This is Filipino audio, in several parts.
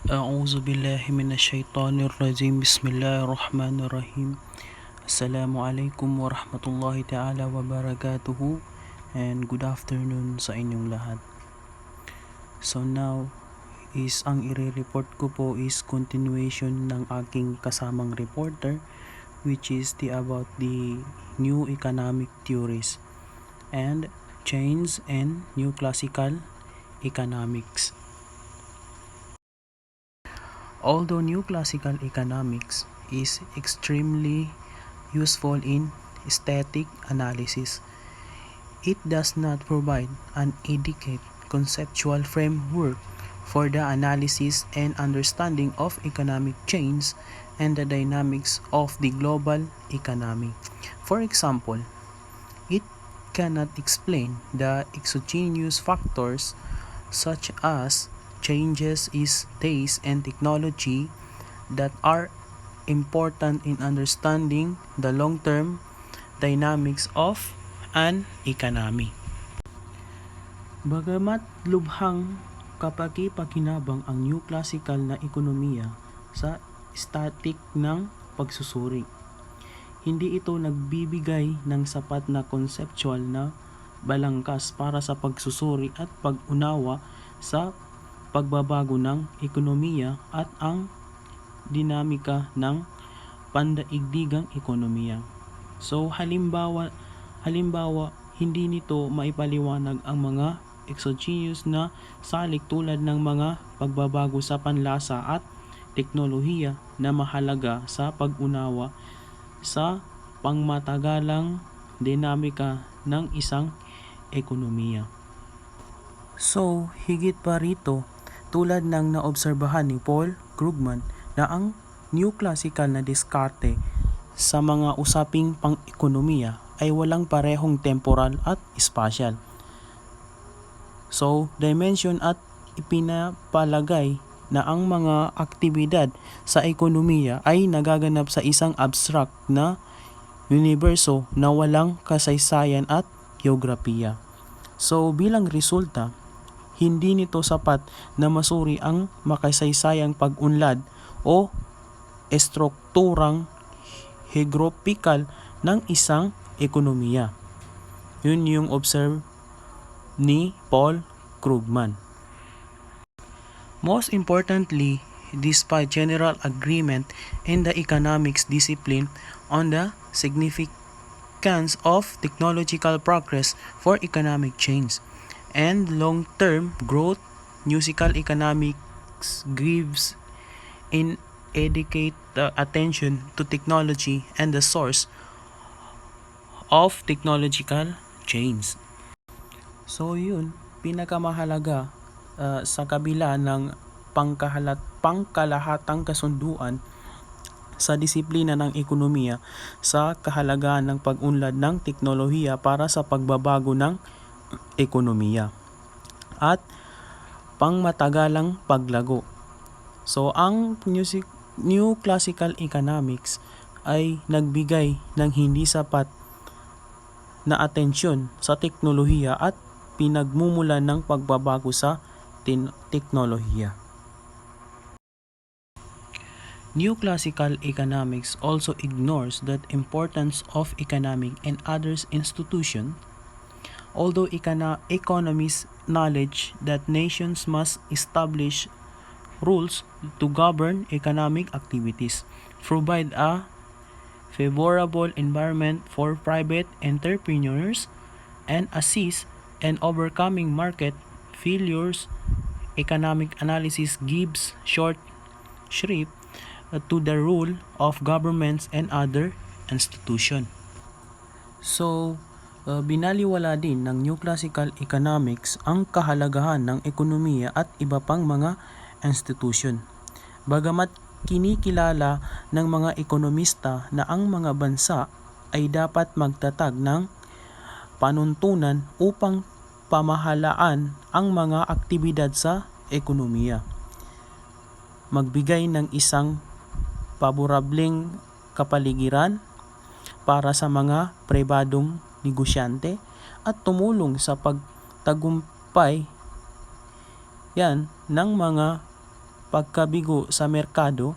أعوذ بالله من الشيطان الرجيم بسم الله الرحمن الرحيم Assalamualaikum warahmatullahi ta'ala wabarakatuhu and good afternoon sa inyong lahat. So now ang i-report ko po is continuation ng aking kasamang reporter, which is about the new economic theories and change in new classical economics. Although new classical economics is extremely useful in static analysis, it does not provide an adequate conceptual framework for the analysis and understanding of economic change and the dynamics of the global economy. For example, it cannot explain the exogenous factors such as changes in taste and technology that are important in understanding the long-term dynamics of an economy. Bagamat lubhang kapaki-pakinabang ang new classical na ekonomiya sa static ng pagsusuri, hindi ito nagbibigay ng sapat na conceptual na balangkas para sa pagsusuri at pag-unawa sa pagbabago ng ekonomiya at ang dinamika ng pandaigdigang ekonomiya. So halimbawa, hindi nito maipaliwanag ang mga exogenous na salik tulad ng mga pagbabago sa panlasa at teknolohiya na mahalaga sa pag-unawa sa pangmatagalang dinamika ng isang ekonomiya. So, higit pa rito, tulad ng naobserbahan ni Paul Krugman na ang new classical na diskarte sa mga usaping pang-ekonomiya ay walang parehong temporal at spatial. So, dimension at ipinapalagay na ang mga aktibidad sa ekonomiya ay nagaganap sa isang abstract na universo na walang kasaysayan at geografiya. So, bilang resulta, hindi nito sapat na masuri ang makasaysayang pag-unlad o estrukturang hegrapikal ng isang ekonomiya. Yun yung observe ni Paul Krugman. Most importantly, despite general agreement in the economics discipline on the significance of technological progress for economic change and long-term growth, musical economics gives inadequate attention to technology and the source of technological change. So yun, pinakamahalaga sa kabila ng pangkalahatang kasunduan sa disiplina ng ekonomiya sa kahalagahan ng pag-unlad ng teknolohiya para sa pagbabago ng ekonomiya at pangmatagalang paglago. So ang new classical economics ay nagbigay ng hindi sapat na atensyon sa teknolohiya at pinagmumulan ng pagbabago sa teknolohiya. New classical economics also ignores the importance of economic and other institutions. Although economists acknowledge that nations must establish rules to govern economic activities, provide a favorable environment for private entrepreneurs, and assist in overcoming market failures, economic analysis gives short shrift to the role of governments and other institutions. So, binaliwala din ng New Classical Economics ang kahalagahan ng ekonomiya at iba pang mga institusyon. Bagamat kinikilala ng mga ekonomista na ang mga bansa ay dapat magtatag ng panuntunan upang pamahalaan ang mga aktibidad sa ekonomiya, magbigay ng isang paborableng kapaligiran para sa mga pribadong negosyante at tumulong sa pagtagumpay ng mga pagkabigo sa merkado,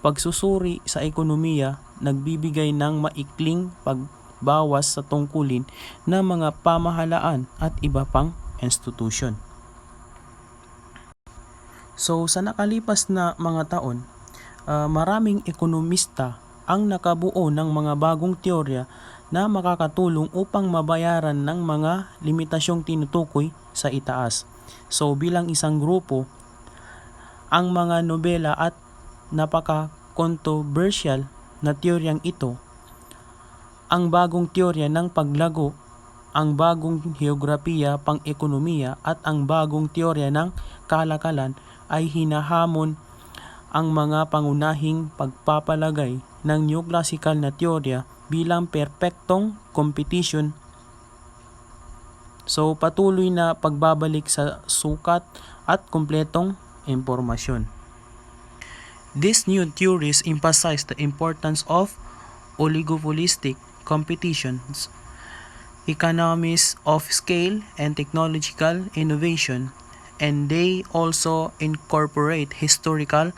pagsusuri sa ekonomiya, nagbibigay ng maikling pagbawas sa tungkulin ng mga pamahalaan at iba pang institusyon. So sa nakalipas na mga taon, maraming ekonomista ang nakabuo ng mga bagong teorya na makakatulong upang mabayaran ng mga limitasyong tinutukoy sa itaas. So bilang isang grupo, ang mga nobela at napaka-controversial na teoryang ito, ang bagong teorya ng paglago, ang bagong heograpiya pang-ekonomiya at ang bagong teorya ng kalakalan ay hinahamon ang mga pangunahing pagpapalagay ng neoclassical na teorya bilang perpektong competition. So patuloy na pagbabalik sa sukat at kumpletong impormasyon. These new theories emphasize the importance of oligopolistic competitions, economies of scale, and technological innovation, and they also incorporate historical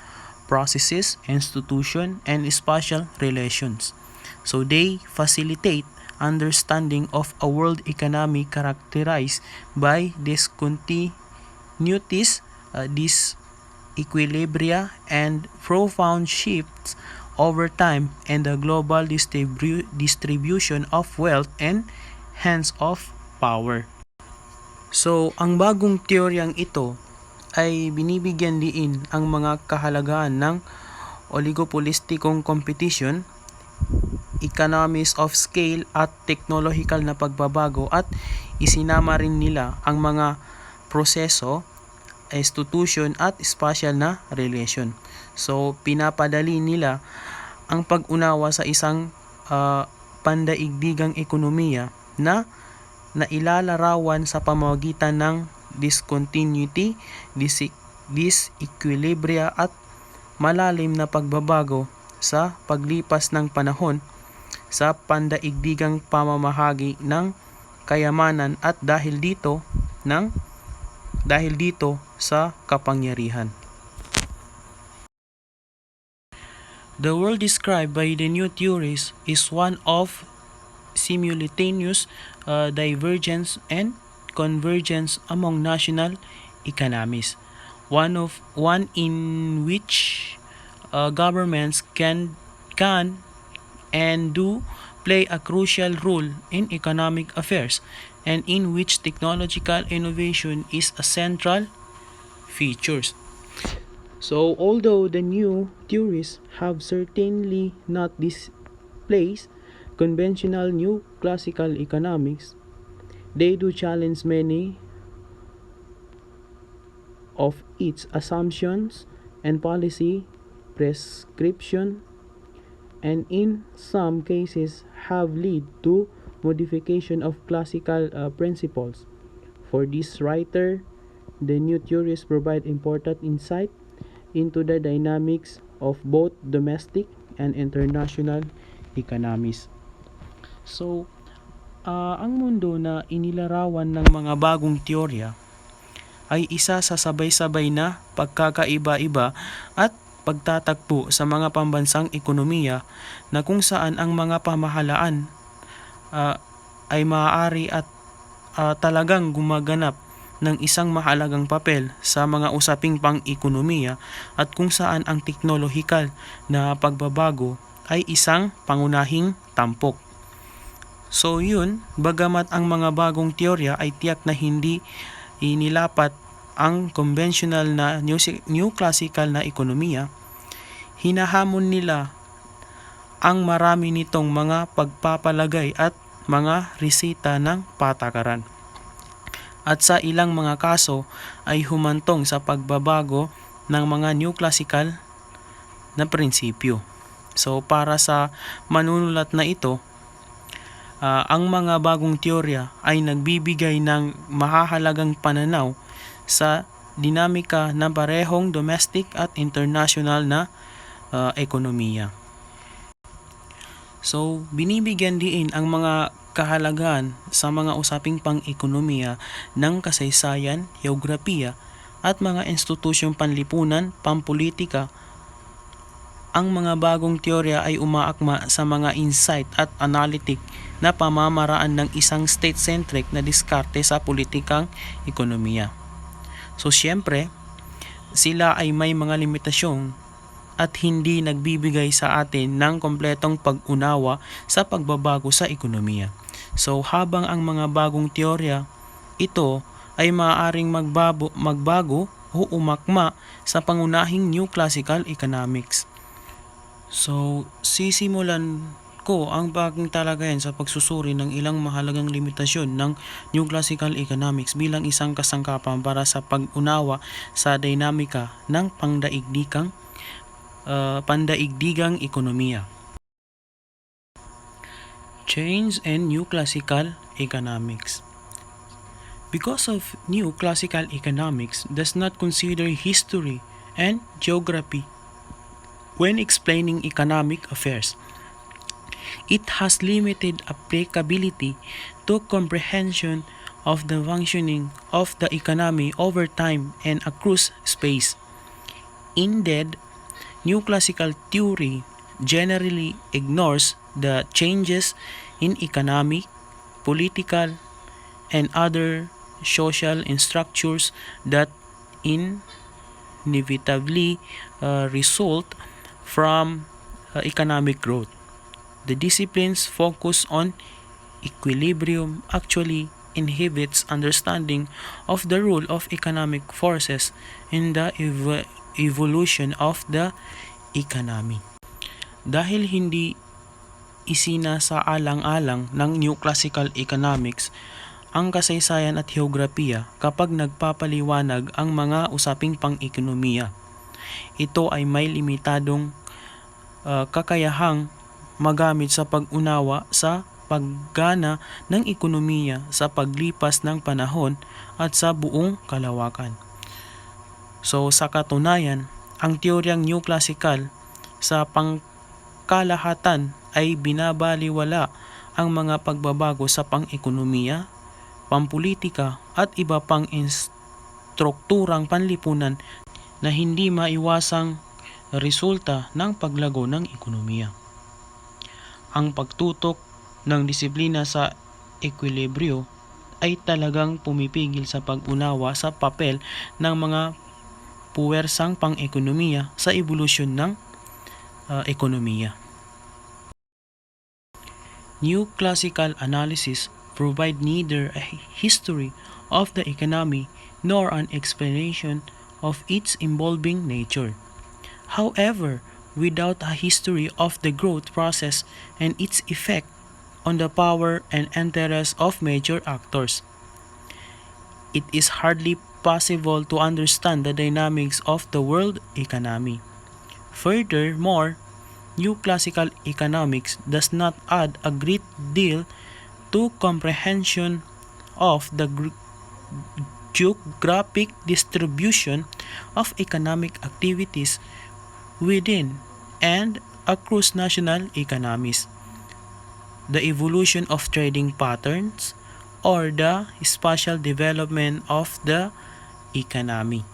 processes, institutions, and spatial relations. So they facilitate understanding of a world economy characterized by discontinuities, disequilibria, and profound shifts over time, and the global distribution of wealth and hence of power. So, ang bagong teoryang ito ay binibigyan diin ang mga kahalagahan ng oligopolistikong competition, economies of scale at technological na pagbabago, at isinama rin nila ang mga proseso, institution at spatial na relation. So, pinapadali nila ang pag-unawa sa isang pandaigdigang ekonomiya na nailalarawan sa pamamagitan ng discontinuity, disequilibria at malalim na pagbabago sa paglipas ng panahon sa pandaigdigang pamamahagi ng kayamanan at dahil dito sa kapangyarihan. The world described by the new theories is one of simultaneous divergence and convergence among national economies, one in which governments can and do play a crucial role in economic affairs, and in which technological innovation is a central feature. So although the new theories have certainly not displaced conventional new classical economics, they do challenge many of its assumptions and policy prescription, and in some cases have led to modification of classical principles. For this writer, the new theories provide important insight into the dynamics of both domestic and international economies. So, ang mundo na inilarawan ng mga bagong teorya ay isa sa sabay-sabay na pagkakaiba-iba at pagtatagpo sa mga pambansang ekonomiya na kung saan ang mga pamahalaan ay maaari at talagang gumaganap ng isang mahalagang papel sa mga usaping pang-ekonomiya, at kung saan ang teknolohikal na pagbabago ay isang pangunahing tampok. So yun, bagamat ang mga bagong teorya ay tiyak na hindi inilapat ang conventional na new classical na ekonomiya, hinahamon nila ang marami nitong mga pagpapalagay at mga resita ng patakaran. At sa ilang mga kaso ay humantong sa pagbabago ng mga new classical na prinsipyo. So para sa manunulat na ito, ang mga bagong teorya ay nagbibigay ng mahahalagang pananaw sa dinamika ng parehong domestic at international na ekonomiya. So binibigyan din ang mga kahalagahan sa mga usaping pang-ekonomiya ng kasaysayan, heograpiya at mga institusyong panlipunan, pampolitika. Ang mga bagong teorya ay umaakma sa mga insight at analytic na pamamaraan ng isang state-centric na diskarte sa politikang ekonomiya. So siyempre, sila ay may mga limitasyon at hindi nagbibigay sa atin ng kompletong pag-unawa sa pagbabago sa ekonomiya. So habang ang mga bagong teorya, ito ay maaaring magbago o umakma sa pangunahing New Classical Economics. So, sisimulan ko ang bagong talagayan sa pagsusuri ng ilang mahalagang limitasyon ng New Classical Economics bilang isang kasangkapan para sa pag-unawa sa dinamika ng pandaigdigang ekonomiya. Change in New Classical Economics. Because of New Classical Economics does not consider history and geography when explaining economic affairs. It has limited applicability to comprehension of the functioning of the economy over time and across space. Indeed, New Classical theory generally ignores the changes in economic, political, and other social structures that inevitably result from economic growth. The discipline's focus on equilibrium actually inhibits understanding of the role of economic forces in the evolution of the economy. Dahil hindi isinasaalang-alang ng New Classical Economics ang kasaysayan at heograpiya kapag nagpapaliwanag ang mga usaping pang-ekonomiya. Ito ay may limitadong kakayahang magamit sa pag-unawa sa paggana ng ekonomiya sa paglipas ng panahon at sa buong kalawakan. So sa katunayan, ang teoryang New Classical sa pangkalahatan ay binabaliwala ang mga pagbabago sa pang-ekonomiya, pampolitika at iba pang strukturang panlipunan na hindi maiwasang resulta ng paglago ng ekonomiya. Ang pagtutok ng disiplina sa ekwilibryo ay talagang pumipigil sa pag-unawa sa papel ng mga puwersang pang-ekonomiya sa ebolusyon ng ekonomiya. New Classical analysis provide neither a history of the economy nor an explanation of its evolving nature. However, without a history of the growth process and its effect on the power and interests of major actors, it is hardly possible to understand the dynamics of the world economy. Furthermore, New Classical Economics does not add a great deal to comprehension of the geographic distribution of economic activities within and across national economies, the evolution of trading patterns, or the spatial development of the economy.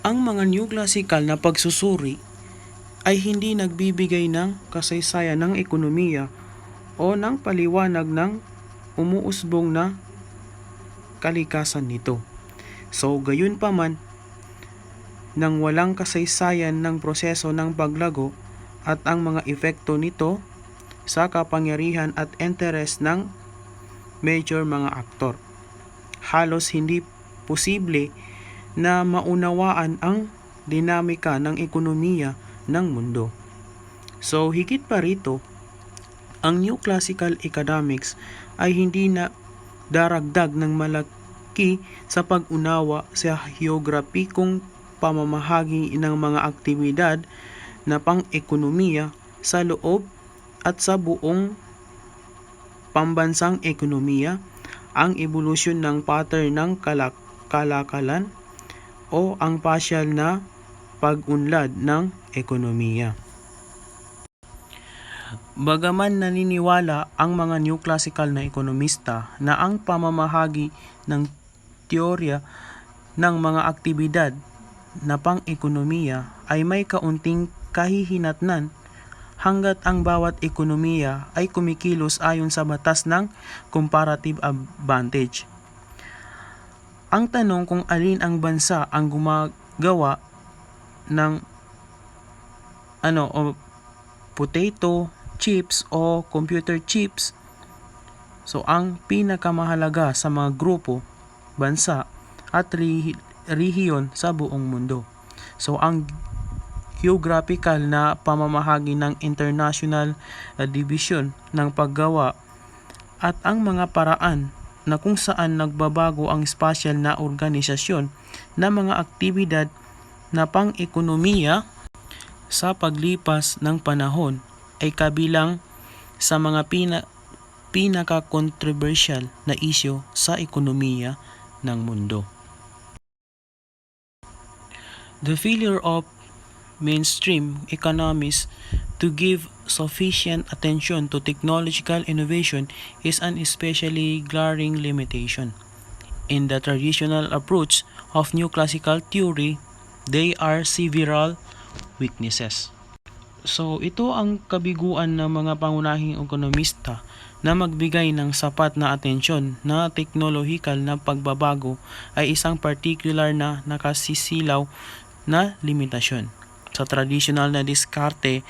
Ang mga New Classical na pagsusuri ay hindi nagbibigay ng kasaysayan ng ekonomiya o ng paliwanag ng umuusbong na kalikasan nito. So, gayon pa man, nang walang kasaysayan ng proseso ng paglago at ang mga epekto nito sa kapangyarihan at interes ng major mga aktor. Halos hindi posible na maunawaan ang dinamika ng ekonomiya ng mundo. So, higit pa rito, ang New Classical Economics ay hindi na daragdag ng malaki sa pag-unawa sa heograpikong pamamahagi ng mga aktibidad na pang-ekonomiya sa loob at sa buong pambansang ekonomiya, ang evolusyon ng pattern ng kalakalan o ang pasyal na pag-unlad ng ekonomiya. Bagaman naniniwala ang mga New Classical na ekonomista na ang pamamahagi ng teorya ng mga aktibidad na pang-ekonomiya ay may kaunting kahihinatnan hanggat ang bawat ekonomiya ay kumikilos ayon sa batas ng comparative advantage. Ang tanong kung alin ang bansa ang gumagawa ng potato chips o computer chips. So ang pinakamahalaga sa mga grupo, bansa at rehiyon sa buong mundo. So ang geographical na pamamahagi ng international division ng paggawa at ang mga paraan na kung saan nagbabago ang special na organisasyon na mga aktibidad na pang-ekonomiya sa paglipas ng panahon ay kabilang sa mga pinaka-controversial na isyu sa ekonomiya ng mundo. The failure of mainstream economists to give sufficient attention to technological innovation is an especially glaring limitation. In the traditional approach of new classical theory, there are several weaknesses. So ito ang kabiguan ng mga pangunahing ekonomista na magbigay ng sapat na atensyon na teknolohikal na pagbabago ay isang particular na nakasisilaw na limitasyon. Sa traditional na diskarte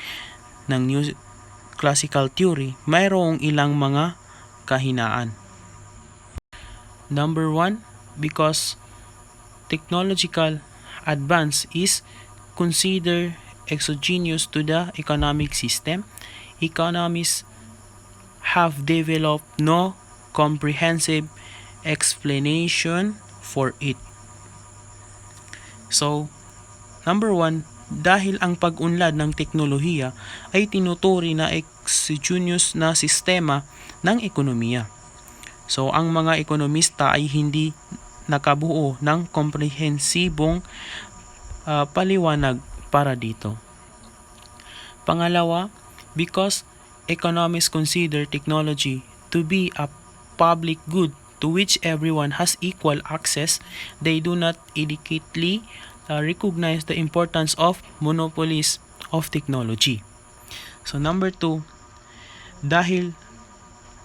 ng new classical theory, mayroong ilang mga kahinaan. Number 1, because technological advance is considered exogenous to the economic system, economists have developed no comprehensive explanation for it. So, number 1, dahil ang pag-unlad ng teknolohiya ay tinuturi na exogenous na sistema ng ekonomiya. So, ang mga ekonomista ay hindi nakabuo ng komprehensibong paliwanag para dito. Pangalawa, because economists consider technology to be a public good to which everyone has equal access, they do not adequately recognize the importance of monopolies of technology. So number 2, dahil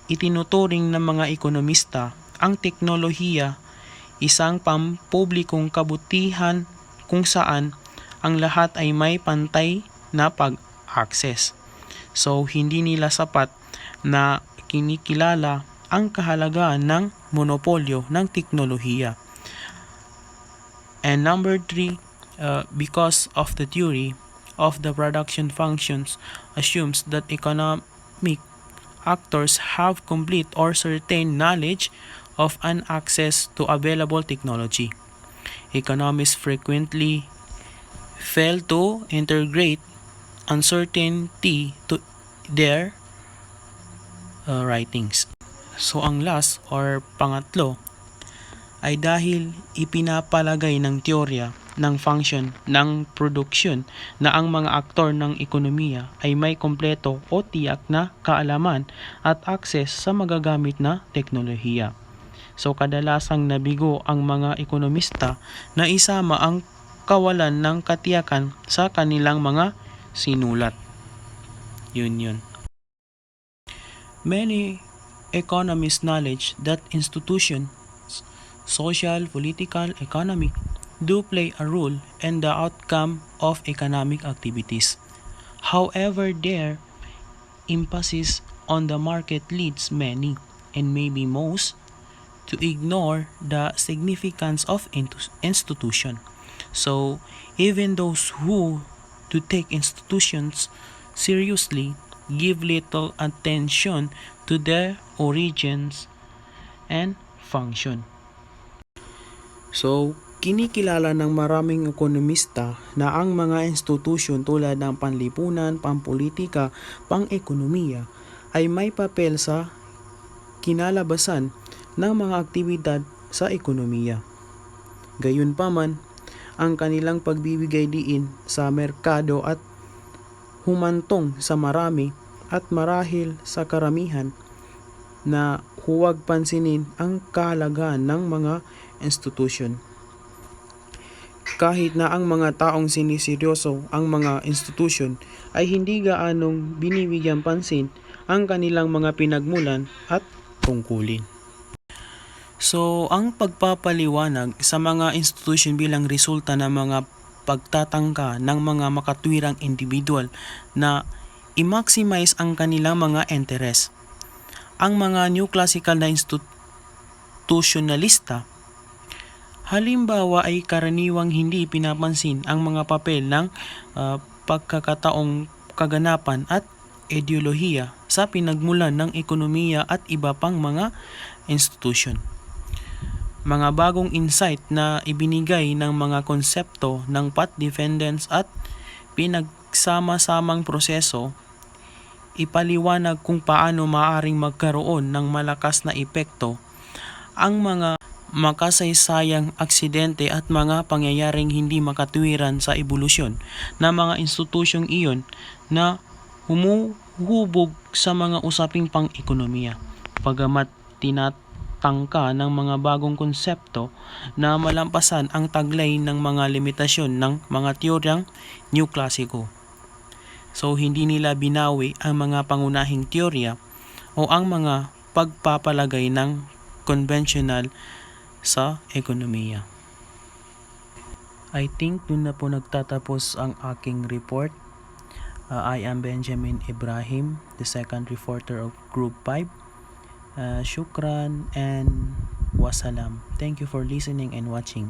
itinuturing ng mga ekonomista ang teknolohiya isang pampublikong kabutihan kung saan ang lahat ay may pantay na pag-access. So hindi nila sapat na kinikilala ang kahalagahan ng monopolyo ng teknolohiya. And number 3, because of the theory of the production functions assumes that economic actors have complete or certain knowledge of and access to available technology. Economists frequently fail to integrate uncertainty to their writings. So ang last or pangatlo ay dahil ipinapalagay ng teorya ng function ng produksyon na ang mga aktor ng ekonomiya ay may kompleto o tiyak na kaalaman at access sa magagamit na teknolohiya. So kadalasang nabigo ang mga ekonomista na isama ang kawalan ng katiyakan sa kanilang mga sinulat. Yun. Many economists knowledge that institutions, social, political, economic, do play a role in the outcome of economic activities. However, their emphasis on the market leads many, and maybe most, to ignore the significance of institution. So, even those who to take institutions seriously give little attention to their origins and function. So, kinikilala ng maraming ekonomista na ang mga institusyon tulad ng panlipunan, pampolitika, pang-ekonomiya ay may papel sa kinalabasan ng mga aktibidad sa ekonomiya. Gayunpaman, ang kanilang pagbibigay diin sa merkado at humantong sa marami at marahil sa karamihan na huwag pansinin ang kahalagahan ng mga institusyon. kahit na ang mga taong siniseryoso ang mga institusyon ay hindi gaanong binibigyan pansin ang kanilang mga pinagmulan at tungkulin. So, ang pagpapaliwanag sa mga institusyon bilang resulta ng mga pagtatangka ng mga makatwirang individual na i-maximize ang kanilang mga interes. Ang mga neoclassical na institutionalista, halimbawa, ay karaniwang hindi pinapansin ang mga papel ng pagkakataong kaganapan at ideolohiya sa pinagmulan ng ekonomiya at iba pang mga institusyon. Mga bagong insight na ibinigay ng mga konsepto ng path dependence at pinagsama-samang proseso, ipaliwanag kung paano maaring magkaroon ng malakas na epekto ang mga makasaysayang aksidente at mga pangyayaring hindi makatwiran sa ebolusyon ng mga institusyong iyon na humuhubog sa mga usaping pang-ekonomiya. Pagamat tinatangka ng mga bagong konsepto na malampasan ang taglay ng mga limitasyon ng mga teoryang neoklasiko. So, hindi nila binawi ang mga pangunahing teorya o ang mga pagpapalagay ng conventional sa ekonomiya. I think dun na po nagtatapos ang aking report. I am Benjamin Ibrahim, the second reporter of Group 5. Shukran and wasalam. Thank you for listening and watching.